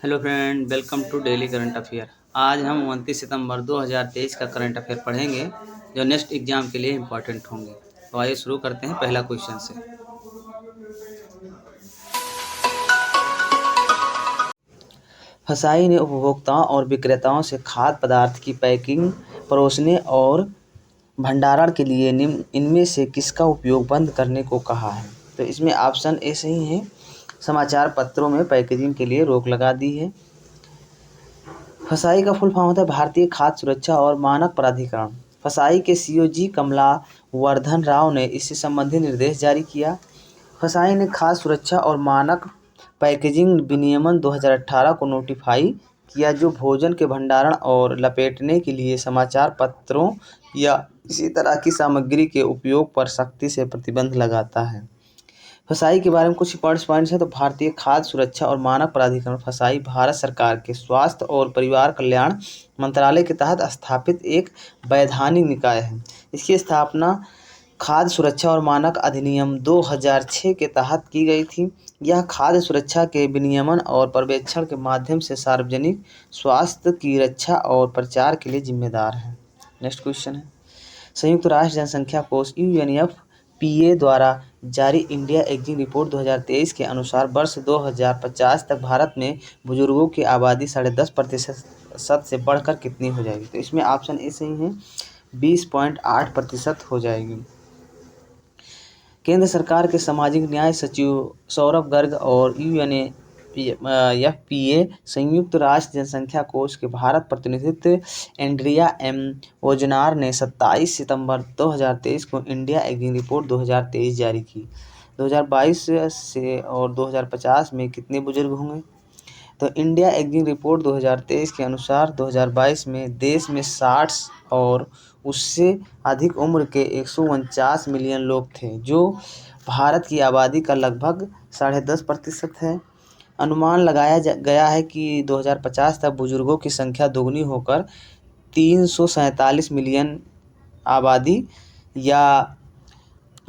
Hello friend, welcome to daily current affair. आज हम 29 सितंबर 2023 का करंट अफेयर पढ़ेंगे जो नेक्स्ट एग्जाम के लिए इम्पोर्टेंट होंगे। तो आइए शुरू करते हैं पहला क्वेश्चन से। फसाई ने उपभोक्ताओं और विक्रेताओं से खाद्य पदार्थ की पैकिंग, परोसने और भंडारण के लिए इनमें से किसका उपयोग बंद करने को कहा है। तो इसमें ऑप्शन ए सही है। समाचार पत्रों में पैकेजिंग के लिए रोक लगा दी है। फसाई का फुल फॉर्म होता है भारतीय खाद्य सुरक्षा और मानक प्राधिकरण। फसाई के सीओजी कमला वर्धन राव ने इससे संबंधित निर्देश जारी किया। फसाई ने खाद्य सुरक्षा और मानक पैकेजिंग विनियमन 2018 को नोटिफाई किया, जो भोजन के भंडारण और लपेटने के लिए समाचार पत्रों या इसी तरह की सामग्री के उपयोग पर सख्ती से प्रतिबंध लगाता है। फसाई के बारे में कुछ पॉइंट्स हैं। तो भारतीय खाद्य सुरक्षा और मानक प्राधिकरण फसाई भारत सरकार के स्वास्थ्य और परिवार कल्याण मंत्रालय के तहत स्थापित एक वैधानिक निकाय है। इसकी स्थापना खाद्य सुरक्षा और मानक अधिनियम 2006 के तहत की गई थी। यह खाद्य सुरक्षा के विनियमन और पर्यवेक्षण के माध्यम से सार्वजनिक स्वास्थ्य की रक्षा और प्रचार के लिए जिम्मेदार है। नेक्स्ट क्वेश्चन है। संयुक्त राष्ट्र जनसंख्या कोष यूएनएफपीए द्वारा जारी इंडिया एजिंग रिपोर्ट 2023 के अनुसार वर्ष 2050 तक भारत में बुजुर्गों की आबादी 10.5% से बढ़कर कितनी हो जाएगी। तो इसमें ऑप्शन ए सही है, 20.8% हो जाएगी। केंद्र सरकार के सामाजिक न्याय सचिव सौरभ गर्ग और यूएनएफपीए संयुक्त राष्ट्र जनसंख्या कोष के भारत प्रतिनिधित्व एंड्रिया एम ओजनार ने 27 सितंबर 2023 को इंडिया एजिंग रिपोर्ट 2023 जारी की। 2022 से और 2050 में कितने बुजुर्ग होंगे। तो इंडिया एजिंग रिपोर्ट 2023 के अनुसार 2022 में देश में 60 और उससे अधिक उम्र के 149 मिलियन लोग थे, जो भारत की आबादी का लगभग 10.5% है। अनुमान लगाया गया है कि 2050 तक बुजुर्गों की संख्या दोगुनी होकर 347 मिलियन आबादी या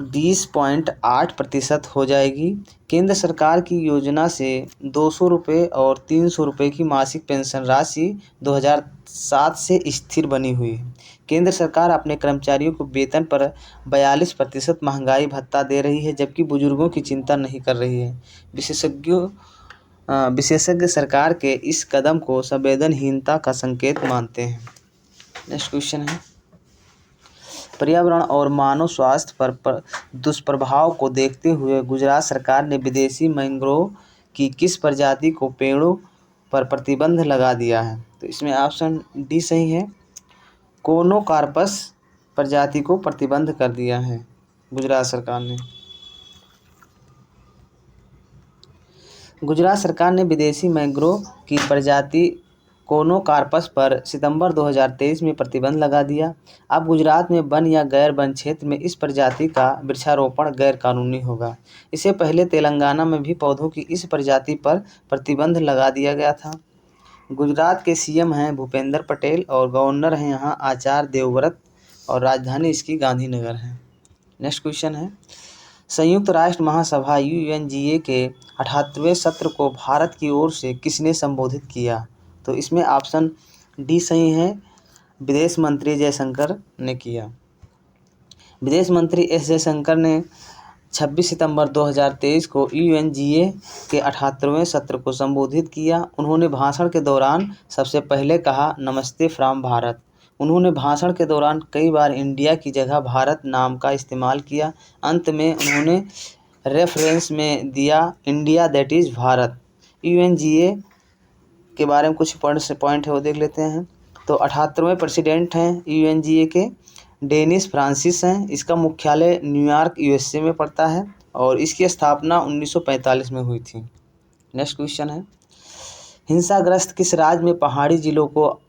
20.8% हो जाएगी। केंद्र सरकार की योजना से 200 रुपये और 300 रुपये की मासिक पेंशन राशि 2007 से स्थिर बनी हुई है। केंद्र सरकार अपने कर्मचारियों को वेतन पर 42% महंगाई भत्ता दे रही है, जबकि बुजुर्गों की चिंता नहीं कर रही है। विशेषज्ञ सरकार के इस कदम को संवेदनहीनता का संकेत मानते हैं। नेक्स्ट क्वेश्चन है। पर्यावरण और मानव स्वास्थ्य पर दुष्प्रभाव को देखते हुए गुजरात सरकार ने विदेशी मैंग्रोव की किस प्रजाति को पेड़ों पर प्रतिबंध लगा दिया है। तो इसमें ऑप्शन डी सही है, कोनोकार्पस प्रजाति को प्रतिबंध कर दिया है गुजरात सरकार ने। गुजरात सरकार ने विदेशी मैंग्रोव की प्रजाति कोनोकार्पस पर सितंबर 2023 में प्रतिबंध लगा दिया। अब गुजरात में वन या गैर वन क्षेत्र में इस प्रजाति का वृक्षारोपण गैर कानूनी होगा। इससे पहले तेलंगाना में भी पौधों की इस प्रजाति पर प्रतिबंध लगा दिया गया था। गुजरात के सीएम हैं भूपेंद्र पटेल और गवर्नर हैं यहाँ आचार्य देवव्रत और राजधानी इसकी गांधीनगर है। नेक्स्ट क्वेश्चन है। संयुक्त राष्ट्र महासभा यूएनजीए के 78वें सत्र को भारत की ओर से किसने संबोधित किया। तो इसमें ऑप्शन डी सही है, विदेश मंत्री जयशंकर ने किया। विदेश मंत्री एस जयशंकर ने 26 सितंबर 2023 को यूएनजीए के 78वें सत्र को संबोधित किया। उन्होंने भाषण के दौरान सबसे पहले कहा, नमस्ते फ्रॉम भारत। उन्होंने भाषण के दौरान कई बार इंडिया की जगह भारत नाम का इस्तेमाल किया। अंत में उन्होंने रेफरेंस में दिया, India that is Bharat. UNGA के बारे में कुछ पॉइंट है वो देख लेते हैं। तो 78वें प्रेसिडेंट हैं यूएनजीए के डेनिस फ्रांसिस हैं। इसका मुख्यालय न्यूयॉर्क यूएसए में पड़ता है और इसकी स्थापना 1945 में हुई थी। नेक्स्ट क्वेश्चन है। हिंसाग्रस्त किस राज्य में पहाड़ी जिलों को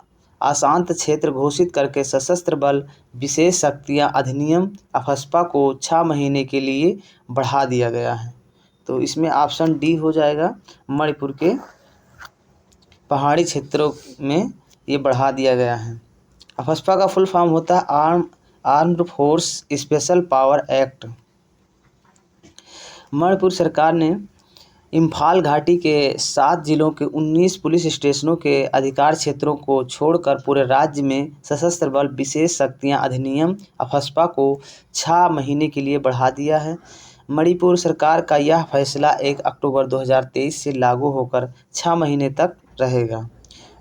अशांत क्षेत्र घोषित करके सशस्त्र बल विशेष शक्तियाँ अधिनियम अफस्पा को 6 महीने के लिए बढ़ा दिया गया है। तो इसमें ऑप्शन डी हो जाएगा, मणिपुर के पहाड़ी क्षेत्रों में ये बढ़ा दिया गया है। अफस्पा का फुल फॉर्म होता है armed force special power act. Manipur सरकार ने इम्फाल घाटी के 7 जिलों के 19 पुलिस स्टेशनों के अधिकार क्षेत्रों को छोड़कर पूरे राज्य में सशस्त्र बल विशेष शक्तियां अधिनियम अफस्पा को 6 महीने के लिए बढ़ा दिया है। मणिपुर सरकार का यह फैसला 1 अक्टूबर 2023 से लागू होकर 6 महीने तक रहेगा।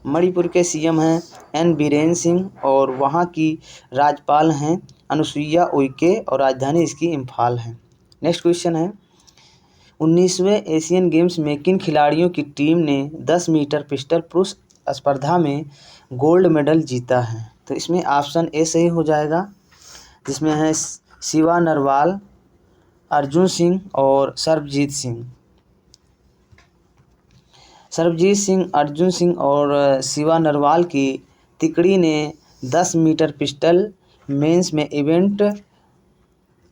मणिपुर के सीएम हैं एन बीरेन सिंह और वहाँ की राज्यपाल हैं अनुसुईया उइके और राजधानी इसकी इम्फाल है। नेक्स्ट क्वेश्चन है, 19वें एशियन गेम्स में किन खिलाड़ियों की टीम ने 10 मीटर पिस्टल पुरुष स्पर्धा में गोल्ड मेडल जीता है? तो इसमें ऑप्शन ए सही हो जाएगा, जिसमें है शिवा नरवाल, अर्जुन सिंह और सरबजीत सिंह। सरबजीत सिंह, अर्जुन सिंह और शिवा नरवाल की तिकड़ी ने 10 मीटर पिस्टल मेंस में इवेंट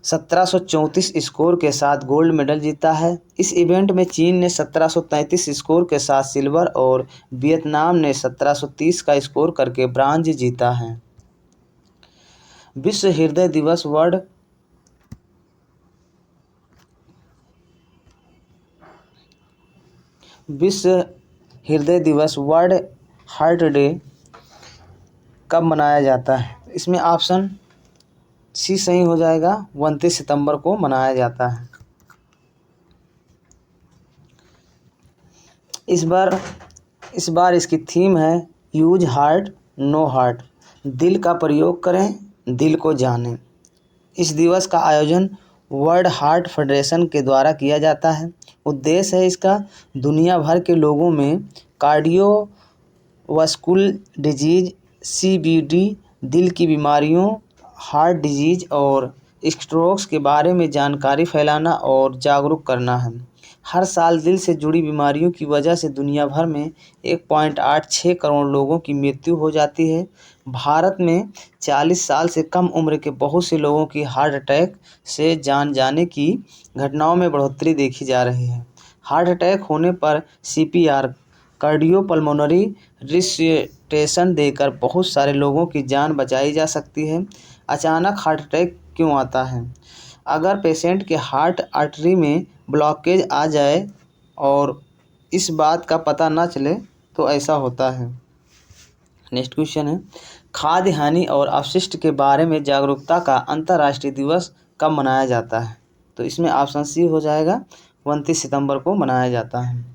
1734 स्कोर के साथ गोल्ड मेडल जीता है। इस इवेंट में चीन ने 1733 स्कोर के साथ सिल्वर और वियतनाम ने 1730 का स्कोर करके ब्रांज जीता है। विश्व हृदय दिवस वर्ल्ड हार्ट डे कब मनाया जाता है? इसमें ऑप्शन सी सही हो जाएगा, 29 सितंबर को मनाया जाता है। इस बार इसकी थीम है यूज हार्ट नो हार्ट, दिल का प्रयोग करें, दिल को जानें। इस दिवस का आयोजन वर्ल्ड हार्ट फेडरेशन के द्वारा किया जाता है। उद्देश्य है इसका दुनिया भर के लोगों में कार्डियोवास्कुलर डिजीज, सीबीडी, दिल की बीमारियों, हार्ट डिजीज और स्ट्रोक्स के बारे में जानकारी फैलाना और जागरूक करना है। हर साल दिल से जुड़ी बीमारियों की वजह से दुनिया भर में 1.86 करोड़ लोगों की मृत्यु हो जाती है। भारत में 40 साल से कम उम्र के बहुत से लोगों की हार्ट अटैक से जान जाने की घटनाओं में बढ़ोतरी देखी जा रही है। हार्ट अटैक होने पर सीपीआर, कार्डियोपल्मोनरी रिससिटेशन देकर बहुत सारे लोगों की जान बचाई जा सकती है। अचानक हार्ट अटैक क्यों आता है? अगर पेशेंट के हार्ट आर्टरी में ब्लॉकेज आ जाए और इस बात का पता न चले तो ऐसा होता है। नेक्स्ट क्वेश्चन है, खाद्य हानि और अपशिष्ट के बारे में जागरूकता का अंतर्राष्ट्रीय दिवस कब मनाया जाता है? तो इसमें ऑप्शन सी हो जाएगा, 29 सितंबर को मनाया जाता है।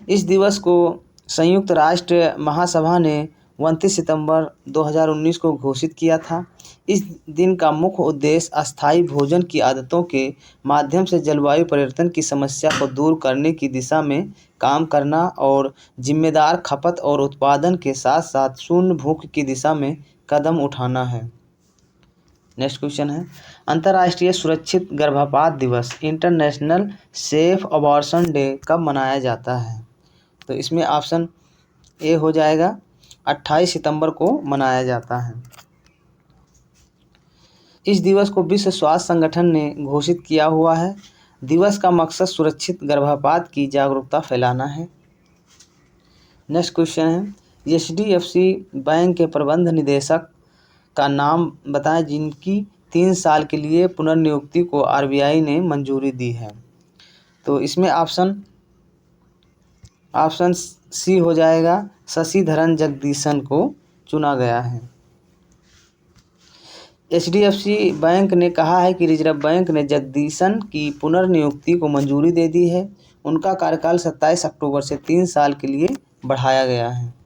इस दिवस को संयुक्त राष्ट्र महासभा ने 29 सितंबर 2019 को घोषित किया था। इस दिन का मुख्य उद्देश्य अस्थायी भोजन की आदतों के माध्यम से जलवायु परिवर्तन की समस्या को दूर करने की दिशा में काम करना और जिम्मेदार खपत और उत्पादन के साथ साथ शून्य भूख की दिशा में कदम उठाना है। नेक्स्ट क्वेश्चन है, अंतर्राष्ट्रीय सुरक्षित गर्भपात दिवस, इंटरनेशनल सेफ अबॉर्शन डे कब मनाया जाता है? तो इसमें ऑप्शन ए हो जाएगा, 28 सितंबर को मनाया जाता है। इस दिवस को विश्व स्वास्थ्य संगठन ने घोषित किया हुआ है। दिवस का मकसद सुरक्षित गर्भपात की जागरूकता फैलाना है। नेक्स्ट क्वेश्चन है, एचडीएफसी बैंक के प्रबंध निदेशक का नाम बताएं जिनकी 3 साल के लिए पुनर्नियुक्ति को आरबीआई ने मंजूरी दी है। तो इसमें ऑप्शन सी हो जाएगा, शशिधरन जगदीशन को चुना गया है। एचडीएफसी बैंक ने कहा है कि रिजर्व बैंक ने जगदीशन की पुनर्नियुक्ति को मंजूरी दे दी है। उनका कार्यकाल 27 अक्टूबर से 3 साल के लिए बढ़ाया गया है।